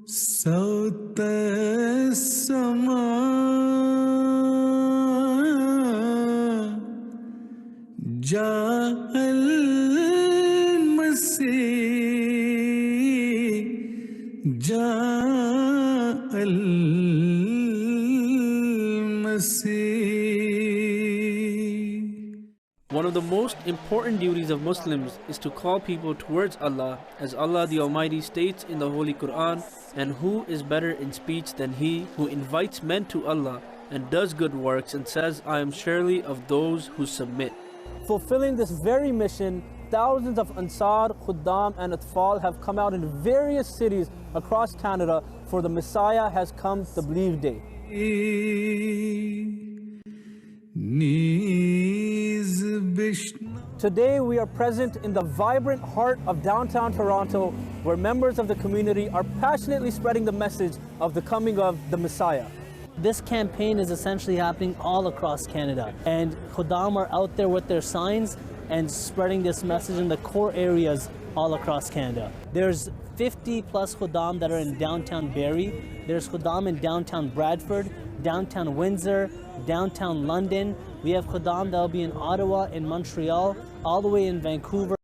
صوت السماء جاء المسيح جاء المسيح. One of the most important duties of Muslims is to call people towards Allah, as Allah the Almighty states in the Holy Quran, and who is better in speech than he who invites men to Allah and does good works and says, I am surely of those who submit. Fulfilling this very mission, thousands of Ansar, Khuddam and Atfal have come out in various cities across Canada, for the Messiah has come, the believed day. Today we are present in the vibrant heart of downtown Toronto, where members of the community are passionately spreading the message of the coming of the Messiah. This campaign is essentially happening all across Canada, and Khuddam are out there with their signs and spreading this message in the core areas all across Canada. There's 50 plus Khuddam that are in downtown Barrie. There's Khuddam in downtown Bradford, downtown Windsor, downtown London. We have Khuddam that will be in Ottawa, in Montreal, all the way in Vancouver.